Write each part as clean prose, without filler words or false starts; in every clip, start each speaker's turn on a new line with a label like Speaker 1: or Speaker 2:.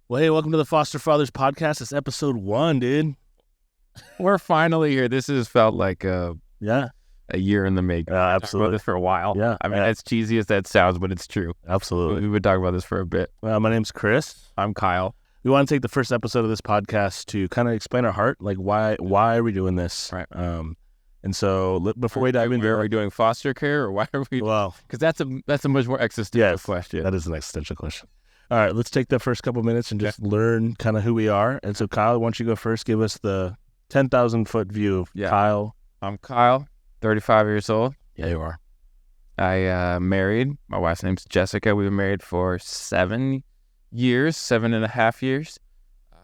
Speaker 1: Well, hey, welcome to the Foster Fathers Podcast. It's episode 1, dude.
Speaker 2: We're finally here. This has felt like a year in the making.
Speaker 1: Absolutely.
Speaker 2: Talked about this for a while.
Speaker 1: Yeah.
Speaker 2: I mean, as cheesy as that sounds, but it's true.
Speaker 1: Absolutely.
Speaker 2: We've been talking about this for a bit.
Speaker 1: Well, my name's Chris.
Speaker 2: I'm Kyle.
Speaker 1: We want to take the first episode of this podcast to kind of explain our heart, like why are we doing this?
Speaker 2: Right.
Speaker 1: And so before we dive into
Speaker 2: are we doing foster care or why are we?
Speaker 1: Well,
Speaker 2: because that's a much more existential question.
Speaker 1: That is an existential question. All right, let's take the first couple minutes and just learn kind of who we are. And so, Kyle, why don't you go first? Give us the 10,000-foot view of Kyle.
Speaker 2: I'm Kyle, 35 years old.
Speaker 1: Yeah, you are.
Speaker 2: I married. My wife's name's Jessica. We've been married for 7.5 years.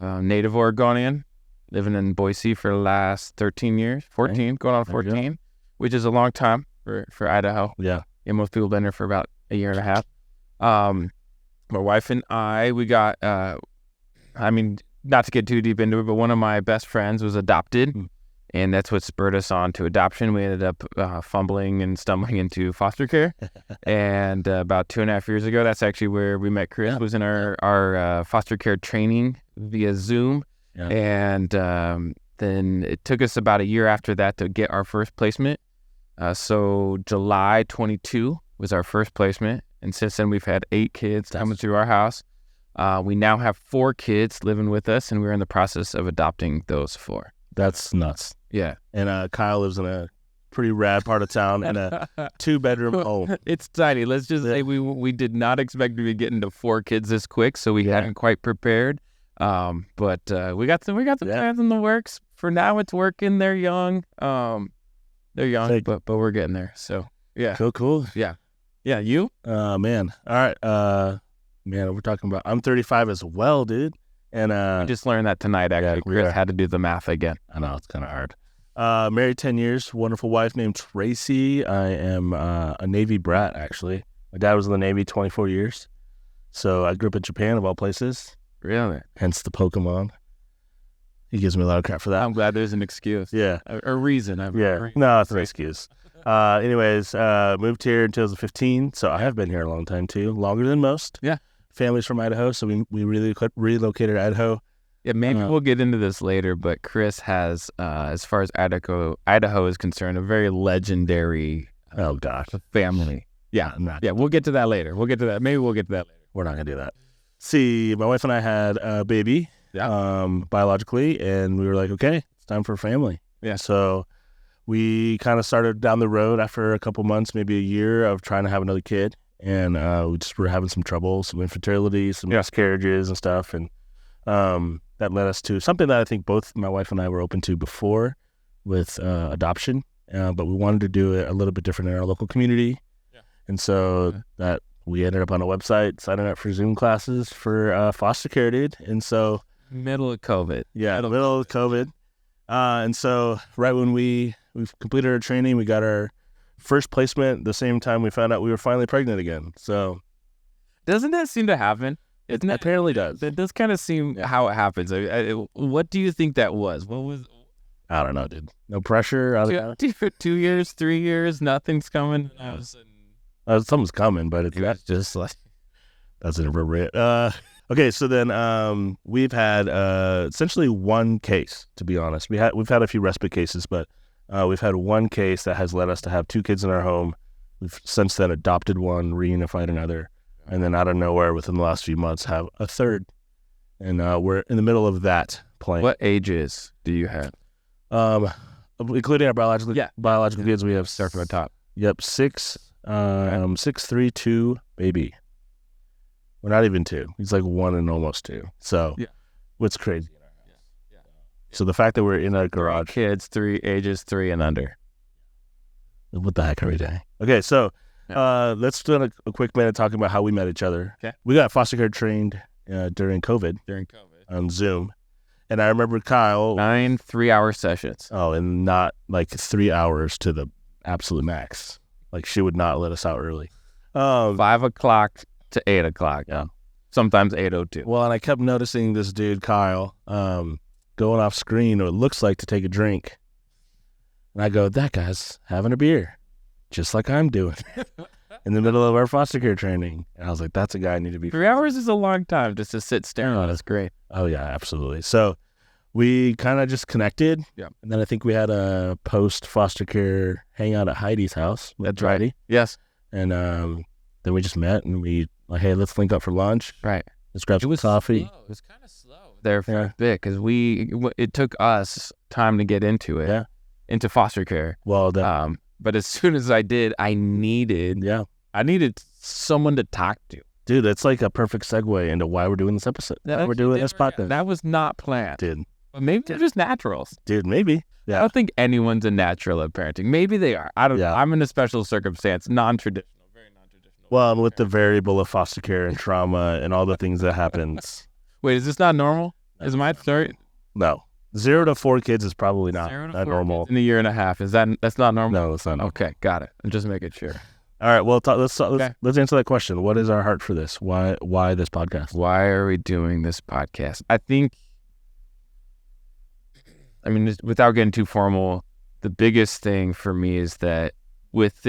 Speaker 2: Native Oregonian, living in Boise for the last 13 years, 14, going on 14, which is a long time for Idaho.
Speaker 1: Yeah.
Speaker 2: And most people have been there for about a year and a half. My wife and I, we got, not to get too deep into it, but one of my best friends was adopted, and that's what spurred us on to adoption. We ended up fumbling and stumbling into foster care, and about 2.5 years ago, that's actually where we met Chris, was in our foster care training via Zoom, and then it took us about a year after that to get our first placement. So July 22 was our first placement. And since then, we've had 8 kids coming through our house. We now have 4 kids living with us, and we're in the process of adopting those 4.
Speaker 1: That's nuts.
Speaker 2: Yeah.
Speaker 1: And Kyle lives in a pretty rad part of town in a 2-bedroom home.
Speaker 2: It's tiny. Let's just say we did not expect to be getting to 4 kids this quick, so we hadn't quite prepared. But we got some plans in the works. For now, it's working. They're young. They're young, but we're getting there. So yeah.
Speaker 1: Cool.
Speaker 2: Yeah. Yeah, you?
Speaker 1: Man. All right. We're talking about, I'm 35 as well, dude. And
Speaker 2: I just learned that tonight, actually. Chris had to do the math again.
Speaker 1: I know, it's kind of hard. Married 10 years, wonderful wife named Tracy. I am a Navy brat, actually. My dad was in the Navy 24 years. So I grew up in Japan, of all places.
Speaker 2: Really?
Speaker 1: Hence the Pokemon. He gives me a lot of crap for that.
Speaker 2: I'm glad there's an excuse.
Speaker 1: Yeah.
Speaker 2: A reason.
Speaker 1: No, it's an excuse. Anyways, moved here in 2015, so I have been here a long time too, longer than most. Yeah. Family's from Idaho, so we really relocated to Idaho.
Speaker 2: Yeah, maybe we'll get into this later, but Chris has, as far as Idaho is concerned, a very legendary family. Yeah, we'll get to that later. Maybe we'll get to that later.
Speaker 1: We're not going to do that. See, my wife and I had a baby, biologically, and we were like, okay, it's time for a family. Yeah. So we kind of started down the road after a couple months, maybe a year of trying to have another kid. And we just were having some trouble, some infertility, some miscarriages and stuff. And that led us to something that I think both my wife and I were open to before with adoption. But we wanted to do it a little bit different in our local community. Yeah. And so that we ended up on a website signing up for Zoom classes for foster care, dude. And so
Speaker 2: middle of COVID.
Speaker 1: Yeah, middle of COVID. And so right when we've completed our training, we got our first placement the same time we found out we were finally pregnant again. So
Speaker 2: doesn't that seem to happen?
Speaker 1: It apparently does.
Speaker 2: That does kind of seem how it happens. What do you think that was? What was?
Speaker 1: I don't know, dude. No pressure.
Speaker 2: 2 years, 3 years, nothing's coming.
Speaker 1: Something's coming, but it's just like that's inappropriate. Okay, so then we've had essentially one case, to be honest. We've had a few respite cases, but we've had one case that has led us to have 2 kids in our home. We've since then adopted one, reunified another, and then out of nowhere within the last few months have a third. And we're in the middle of that plan.
Speaker 2: What ages do you have?
Speaker 1: Including our biological kids, we have
Speaker 2: start from the top.
Speaker 1: Yep, 6, 6, 3, 2, baby. We're not even 2. He's like 1 and almost 2. So, what's crazy in our house? Yeah. So the fact that we're in a garage,
Speaker 2: kids, ages 3 and under.
Speaker 1: What the heck are we doing? Okay, so let's do a quick minute talking about how we met each other. Okay. We got foster care trained during COVID on Zoom, and I remember Kyle
Speaker 2: 9 3-hour sessions.
Speaker 1: Oh, and not like 3 hours to the absolute max. Like she would not let us out early.
Speaker 2: 5 o'clock to 8 o'clock.
Speaker 1: Yeah.
Speaker 2: Sometimes 8:02.
Speaker 1: Well, and I kept noticing this dude, Kyle, going off screen, or it looks like to take a drink. And I go, that guy's having a beer, just like I'm doing. in the middle of our foster care training. And I was like, that's a guy I need to be.
Speaker 2: 3 hours is a long time just to sit staring at. It's great.
Speaker 1: Oh, yeah, absolutely. So we kind of just connected.
Speaker 2: Yeah.
Speaker 1: And then I think we had a post-foster care hangout at Heidi's house.
Speaker 2: That's
Speaker 1: right.
Speaker 2: Heidi. Yes.
Speaker 1: And then we just met and we like, hey, let's link up for lunch.
Speaker 2: Right.
Speaker 1: Let's grab some coffee.
Speaker 2: Slow. It was kind of slow there for a bit because it took us time to get into it.
Speaker 1: Yeah.
Speaker 2: Into foster care.
Speaker 1: Well,
Speaker 2: but as soon as I did, I needed someone to talk to.
Speaker 1: Dude, it's like a perfect segue into why we're doing this episode. We're doing this podcast.
Speaker 2: That was not planned.
Speaker 1: Dude.
Speaker 2: But maybe they're just naturals.
Speaker 1: Dude, maybe. Yeah.
Speaker 2: I don't think anyone's a natural at parenting. Maybe they are. I don't know. I'm in a special circumstance, non-traditional, very non-traditional.
Speaker 1: Well, and with the variable of foster care and trauma and all the things that happens.
Speaker 2: Wait, is this not normal? Is my story?
Speaker 1: No. 0 to 4 kids is probably not normal.
Speaker 2: In a year and a half. That's not normal?
Speaker 1: No, it's not normal.
Speaker 2: Okay, got it. I'm just making sure.
Speaker 1: All right, well, let's answer that question. What is our heart for this? Why this podcast?
Speaker 2: Why are we doing this podcast? I think, without getting too formal, the biggest thing for me is that with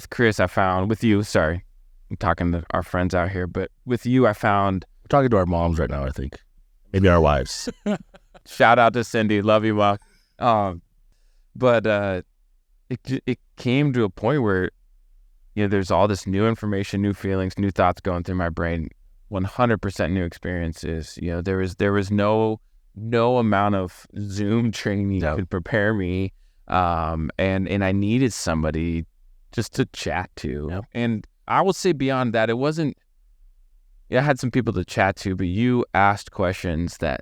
Speaker 2: Chris, I found, with you, sorry, I'm talking to our friends out here, but with you, I found.
Speaker 1: We're talking to our moms right now, I think. Maybe our wives.
Speaker 2: Shout out to Cindy. Love you, Mom. But it came to a point where, there's all this new information, new feelings, new thoughts going through my brain, 100% new experiences. There was no amount of Zoom training could prepare me. And I needed somebody just to chat to.
Speaker 1: Yep.
Speaker 2: And I will say beyond that, it wasn't, I had some people to chat to, but you asked questions that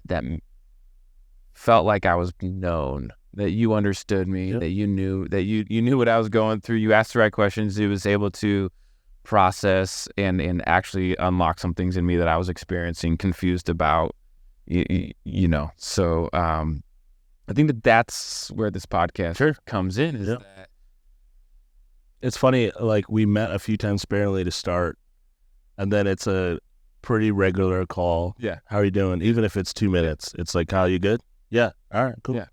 Speaker 2: felt like I was known, that you understood me, that you knew what I was going through. You asked the right questions. It was able to process and actually unlock some things in me that I was experiencing, confused about, So I think that's where this podcast comes in. That
Speaker 1: it's funny, like we met a few times sparingly to start, and then it's a pretty regular call.
Speaker 2: Yeah.
Speaker 1: How are you doing? Even if it's 2 minutes, it's like, Kyle, you good? Yeah. All right, cool.
Speaker 2: Yeah.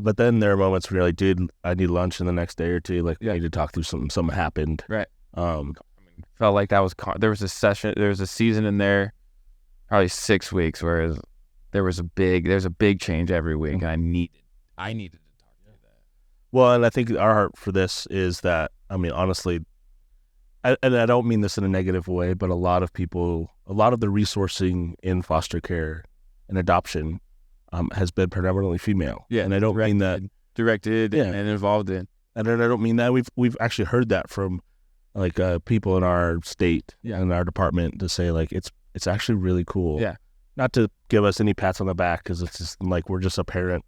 Speaker 1: But then there are moments where you're like, dude, I need lunch in the next day or two. Like, I need to talk through something happened.
Speaker 2: Right.
Speaker 1: Felt
Speaker 2: like that was, there was a season in there, probably 6 weeks, where there's a big change every week. And I needed to talk through that.
Speaker 1: Well, and I think our heart for this is that, honestly, and I don't mean this in a negative way, but a lot of the resourcing in foster care and adoption has been predominantly female.
Speaker 2: Yeah,
Speaker 1: and I don't mean that
Speaker 2: directed and involved in.
Speaker 1: And I don't mean that. We've actually heard that from like people in our state and our department to say like it's actually really cool.
Speaker 2: Yeah.
Speaker 1: Not to give us any pats on the back because it's just like we're just a parent.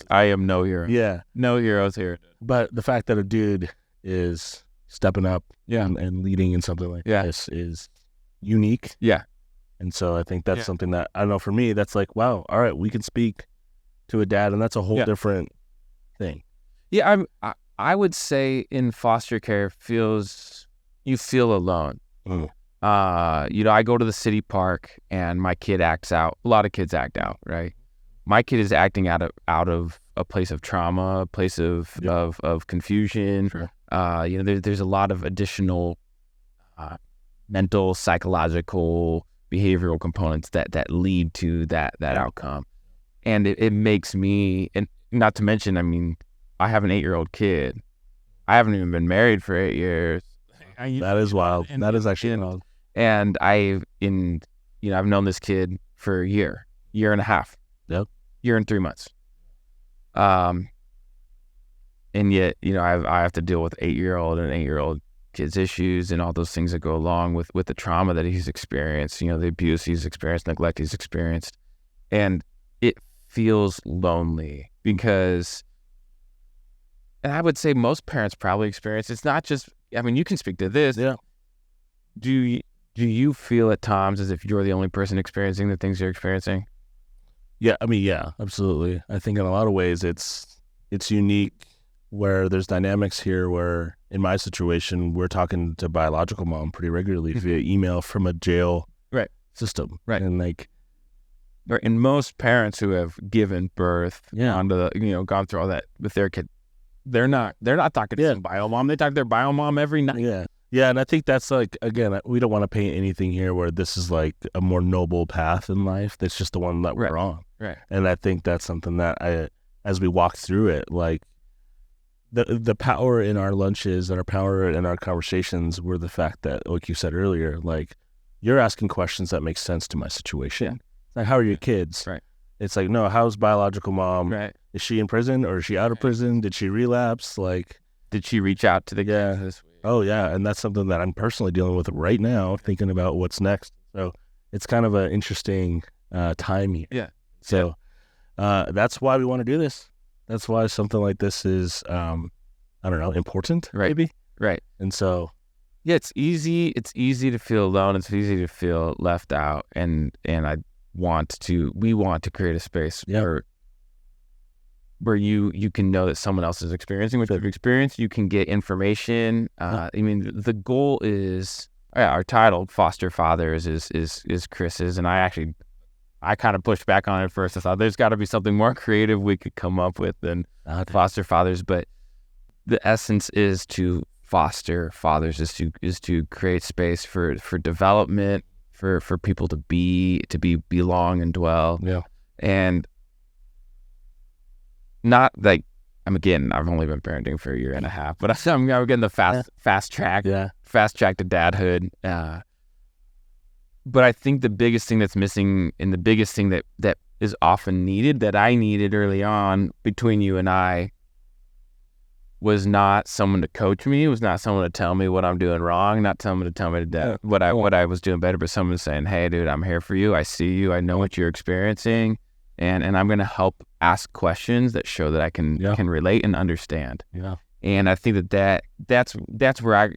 Speaker 2: I am no hero.
Speaker 1: Yeah,
Speaker 2: no heroes here.
Speaker 1: But the fact that a dude is stepping up and leading in something like this is unique.
Speaker 2: Yeah.
Speaker 1: And so I think that's something that, I don't know, for me, that's like, wow, all right, we can speak to a dad, and that's a whole different thing.
Speaker 2: Yeah, I would say in foster care you feel alone.
Speaker 1: Mm.
Speaker 2: I go to the city park and my kid acts out. A lot of kids act out, right? My kid is acting out of a place of trauma, a place of confusion.
Speaker 1: Sure.
Speaker 2: There's a lot of additional mental, psychological, behavioral components that lead to that outcome. And it makes me, and not to mention, I have an 8-year-old kid. I haven't even been married for 8 years.
Speaker 1: That is wild. That is actually wild.
Speaker 2: And I've known this kid for a year and a half.
Speaker 1: Yep.
Speaker 2: Year and 3 months. And yet, I have to deal with 8-year-old and 8-year-old kids' issues and all those things that go along with the trauma that he's experienced, the abuse he's experienced, neglect he's experienced. And it feels lonely because, and I would say most parents probably experience, it's not just, you can speak to this.
Speaker 1: Yeah.
Speaker 2: Do you feel at times as if you're the only person experiencing the things you're experiencing?
Speaker 1: Yeah, yeah, absolutely. I think in a lot of ways it's unique where there's dynamics here where in my situation, we're talking to biological mom pretty regularly via email from a jail system.
Speaker 2: Right.
Speaker 1: And like,
Speaker 2: and most parents who have given birth onto the, gone through all that with their kid, they're not talking to some bio mom. They talk to their bio mom every night.
Speaker 1: Yeah. Yeah, and I think that's like, again, we don't want to paint anything here where this is like a more noble path in life. That's just the one that we're on.
Speaker 2: Right.
Speaker 1: And I think that's something that as we walk through it, like the power in our lunches and our power in our conversations were the fact that, like you said earlier, like you're asking questions that make sense to my situation. Yeah. Like, how are your kids?
Speaker 2: Right.
Speaker 1: It's like, no, how's biological mom?
Speaker 2: Right.
Speaker 1: Is she in prison or is she out of prison? Did she relapse? Like,
Speaker 2: did she reach out to the kids this week?
Speaker 1: Oh, yeah. And that's something that I'm personally dealing with right now, thinking about what's next. So it's kind of an interesting time here.
Speaker 2: Yeah.
Speaker 1: So that's why we want to do this. That's why something like this is, I don't know, important,
Speaker 2: right.
Speaker 1: maybe.
Speaker 2: Right.
Speaker 1: And so.
Speaker 2: Yeah, it's easy to feel alone. It's easy to feel left out. And we want to create a space where you can know that someone else is experiencing what you've experienced. You can get information. I mean, the goal is our title, Foster Fathers, is Chris's, and I kind of pushed back on it first. I thought there's got to be something more creative we could come up with than Foster Fathers, but the essence is to foster fathers, is to create space for development, for people to belong and dwell.
Speaker 1: Yeah,
Speaker 2: and not like I've only been parenting for a year and a half, but I'm getting the fast track to dadhood. But I think the biggest thing that's missing, and the biggest thing that is often needed, that I needed early on between you and I, was not someone to coach me. It was not someone to tell me what I'm doing wrong, not someone to tell me what I was doing better, but someone saying, "Hey, dude, I'm here for you. I see you. I know what you're experiencing. And I'm going to help ask questions that show that I can relate and understand."
Speaker 1: Yeah.
Speaker 2: And I think that's where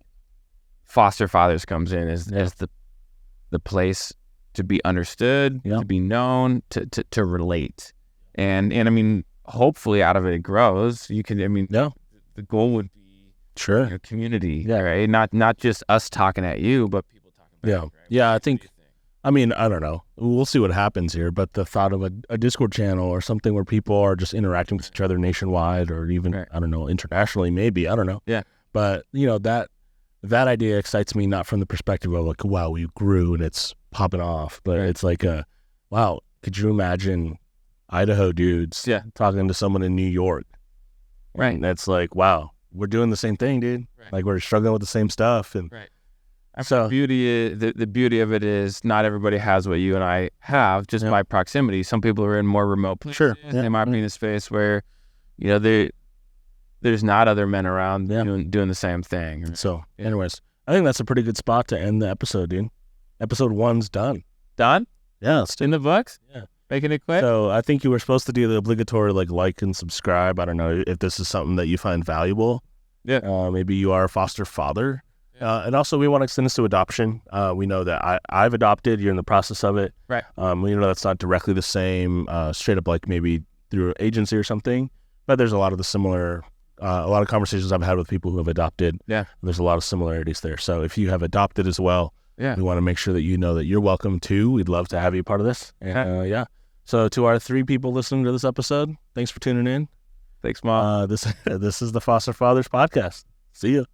Speaker 2: Foster Fathers comes in, as the place to be understood, to be known, to relate. And I mean, hopefully out of it grows. The goal would be community, right? Not just us talking at you, but people talking back.
Speaker 1: Yeah.
Speaker 2: Right?
Speaker 1: Yeah, I think. I mean, I don't know. We'll see what happens here, but the thought of a Discord channel or something where people are just interacting with each other nationwide, or even, I don't know, internationally, maybe, I don't know.
Speaker 2: Yeah.
Speaker 1: But, that idea excites me, not from the perspective of like, wow, we grew and it's popping off, but it's like, wow, could you imagine Idaho dudes talking to someone in New York?
Speaker 2: Right.
Speaker 1: And that's like, wow, we're doing the same thing, dude. Right. Like, we're struggling with the same stuff. And
Speaker 2: so the beauty of it is not everybody has what you and I have, just by proximity. Some people are in more remote places.
Speaker 1: Sure. Yeah.
Speaker 2: They might be in a space where, there's not other men around doing the same thing.
Speaker 1: So anyways, I think that's a pretty good spot to end the episode, dude. Episode 1's done.
Speaker 2: Done?
Speaker 1: Yeah. It's
Speaker 2: in the books?
Speaker 1: Yeah.
Speaker 2: Making it quick?
Speaker 1: So I think you were supposed to do the obligatory like and subscribe. I don't know if this is something that you find valuable.
Speaker 2: Yeah.
Speaker 1: Maybe you are a foster father. And also, we want to extend this to adoption. We know that I've adopted. You're in the process of it.
Speaker 2: Right.
Speaker 1: We know that's not directly the same, straight up like maybe through an agency or something. But there's a lot of the similar, a lot of conversations I've had with people who have adopted.
Speaker 2: Yeah. There's
Speaker 1: a lot of similarities there. So if you have adopted as well,
Speaker 2: we
Speaker 1: want to make sure that you know that you're welcome too. We'd love to have you part of this. And, So to our 3 people listening to this episode, thanks for tuning in.
Speaker 2: Thanks, Mom.
Speaker 1: This is the Foster Fathers Podcast. See you.